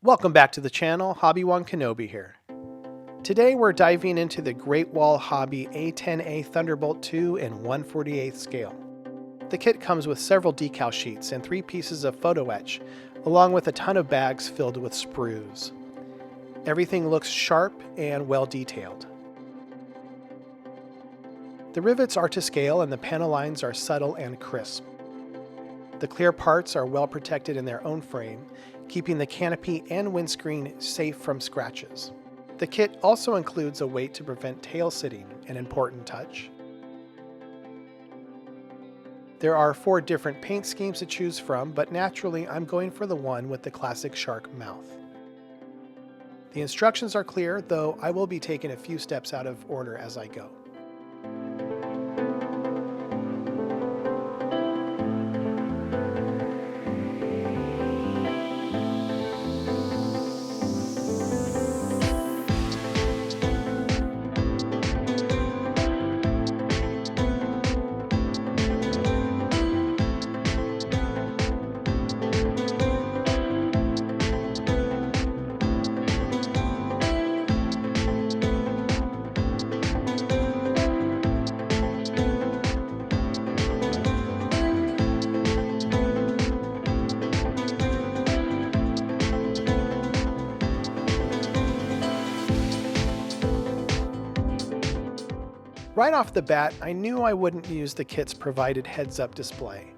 Welcome back to the channel, Hobby-Wan Kenobi here. Today we're diving into the Great Wall Hobby A-10A Thunderbolt 2 in 1/48 scale. The kit comes with several decal sheets and 3 pieces of photo etch, along with a ton of bags filled with sprues. Everything looks sharp and well detailed. The rivets are to scale and the panel lines are subtle and crisp. The clear parts are well protected in their own frame, keeping the canopy and windscreen safe from scratches. The kit also includes a weight to prevent tail sitting, an important touch. There are 4 different paint schemes to choose from, but naturally I'm going for the one with the classic shark mouth. The instructions are clear, though I will be taking a few steps out of order as I go. Right off the bat, I knew I wouldn't use the kit's provided heads-up display.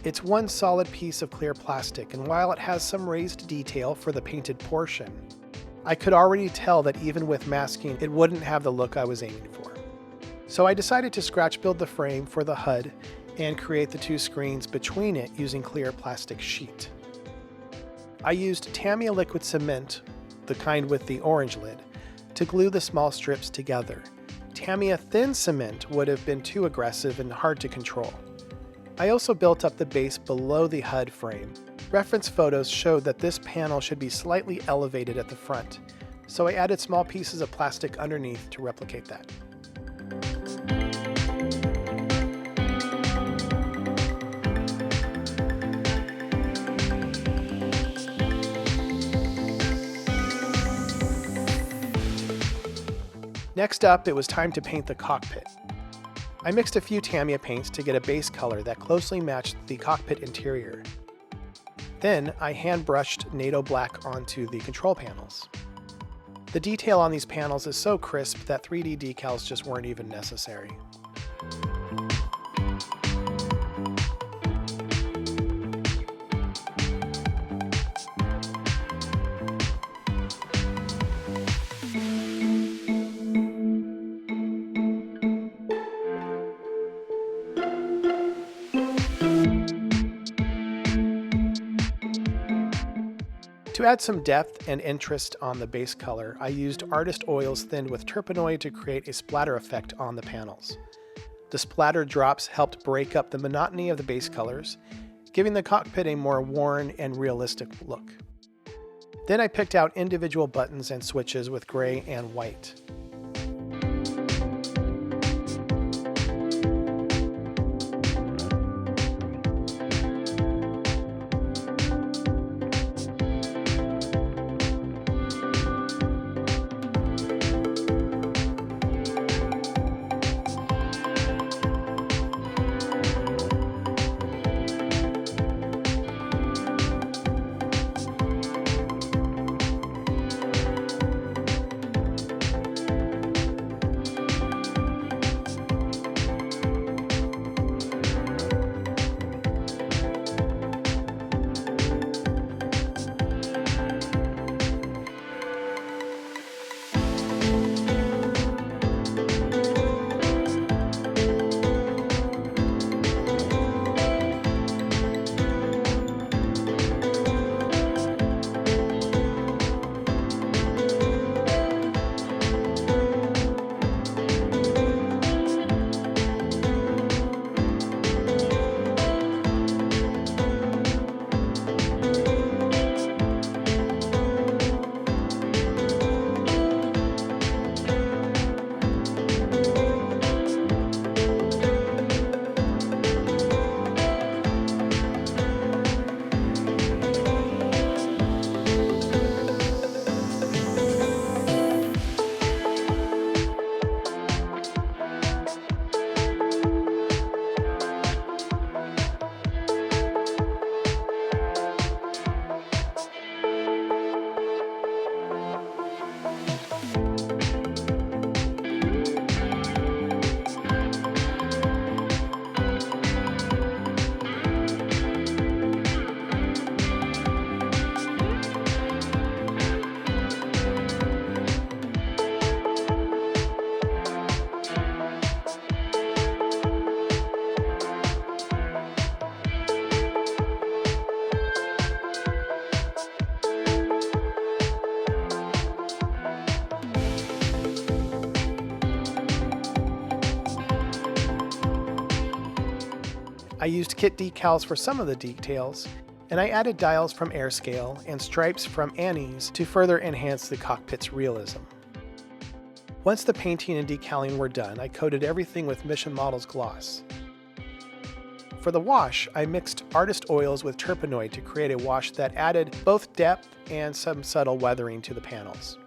It's one solid piece of clear plastic, and while it has some raised detail for the painted portion, I could already tell that even with masking, it wouldn't have the look I was aiming for. So I decided to scratch build the frame for the HUD and create the 2 screens between it using clear plastic sheet. I used Tamiya liquid cement, the kind with the orange lid, to glue the small strips together. Tamiya thin cement would have been too aggressive and hard to control. I also built up the base below the HUD frame. Reference photos showed that this panel should be slightly elevated at the front, so I added small pieces of plastic underneath to replicate that. Next up, it was time to paint the cockpit. I mixed a few Tamiya paints to get a base color that closely matched the cockpit interior. Then I hand brushed NATO black onto the control panels. The detail on these panels is so crisp that 3D decals just weren't even necessary. To add some depth and interest on the base color, I used artist oils thinned with turpenoid to create a splatter effect on the panels. The splatter drops helped break up the monotony of the base colors, giving the cockpit a more worn and realistic look. Then I picked out individual buttons and switches with gray and white. I used kit decals for some of the details, and I added dials from Airscale and stripes from Annie's to further enhance the cockpit's realism. Once the painting and decaling were done, I coated everything with Mission Models gloss. For the wash, I mixed artist oils with Turpenoid to create a wash that added both depth and some subtle weathering to the panels.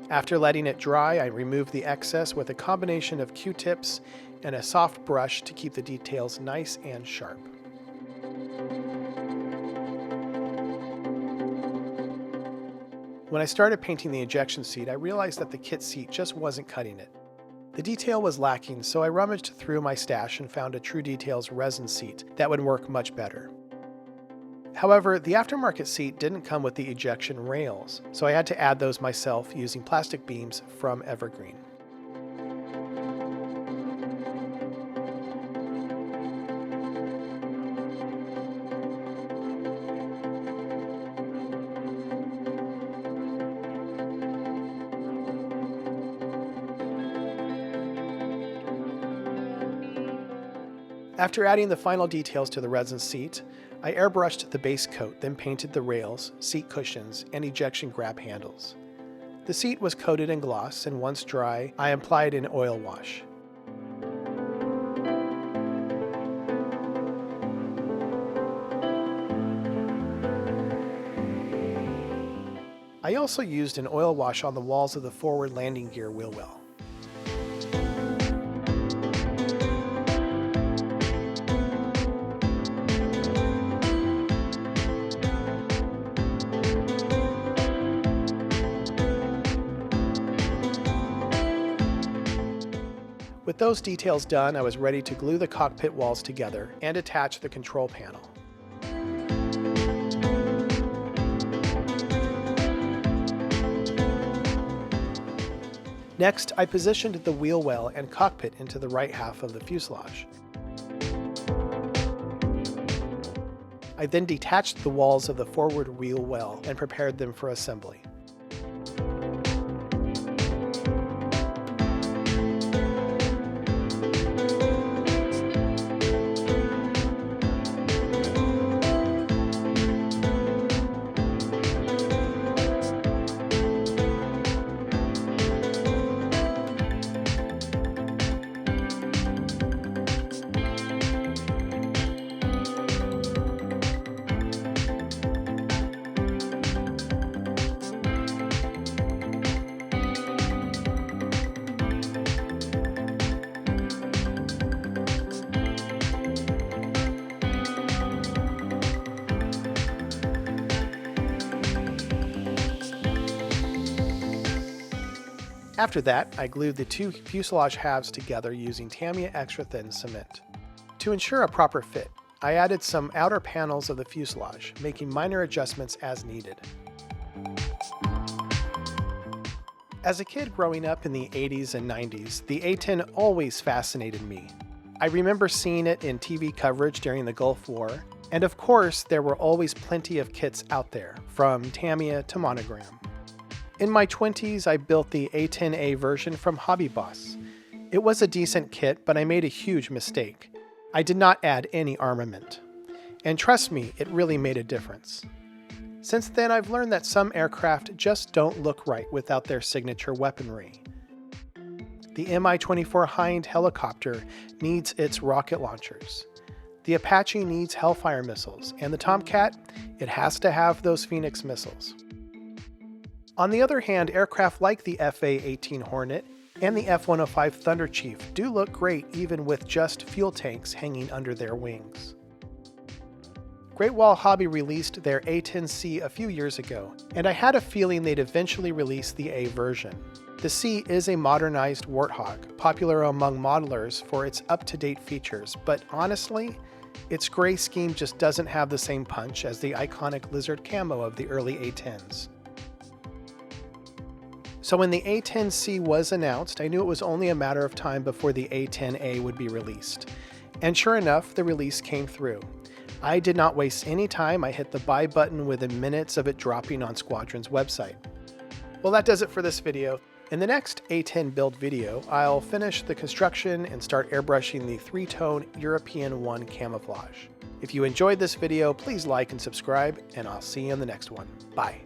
After letting it dry, I removed the excess with a combination of Q-tips and a soft brush to keep the details nice and sharp. When I started painting the ejection seat, I realized that the kit seat just wasn't cutting it. The detail was lacking, so I rummaged through my stash and found a True Details resin seat that would work much better. However, the aftermarket seat didn't come with the ejection rails, so I had to add those myself using plastic beams from Evergreen. After adding the final details to the resin seat, I airbrushed the base coat, then painted the rails, seat cushions, and ejection grab handles. The seat was coated in gloss, and once dry, I applied an oil wash. I also used an oil wash on the walls of the forward landing gear wheel well. With those details done, I was ready to glue the cockpit walls together and attach the control panel. Next, I positioned the wheel well and cockpit into the right half of the fuselage. I then detached the walls of the forward wheel well and prepared them for assembly. After that, I glued the two fuselage halves together using Tamiya extra thin cement. To ensure a proper fit, I added some outer panels of the fuselage, making minor adjustments as needed. As a kid growing up in the 80s and 90s, the A-10 always fascinated me. I remember seeing it in TV coverage during the Gulf War, and of course there were always plenty of kits out there, from Tamiya to Monogram. In my 20s, I built the A-10A version from Hobby Boss. It was a decent kit, but I made a huge mistake. I did not add any armament. And trust me, it really made a difference. Since then, I've learned that some aircraft just don't look right without their signature weaponry. The Mi-24 Hind helicopter needs its rocket launchers. The Apache needs Hellfire missiles, and the Tomcat, it has to have those Phoenix missiles. On the other hand, aircraft like the FA-18 Hornet and the F-105 Thunder Chief do look great even with just fuel tanks hanging under their wings. Great Wall Hobby released their A-10C a few years ago, and I had a feeling they'd eventually release the A version. The C is a modernized Warthog, popular among modelers for its up-to-date features, but honestly, Its gray scheme just doesn't have the same punch as the iconic lizard camo of the early A-10s. So when the A-10C was announced, I knew it was only a matter of time before the A-10A would be released. And sure enough, the release came through. I did not waste any time. I hit the buy button within minutes of it dropping on Squadron's website. Well, that does it for this video. In the next A-10 build video, I'll finish the construction and start airbrushing the 3-tone European 1 camouflage. If you enjoyed this video, please like and subscribe, and I'll see you in the next one. Bye.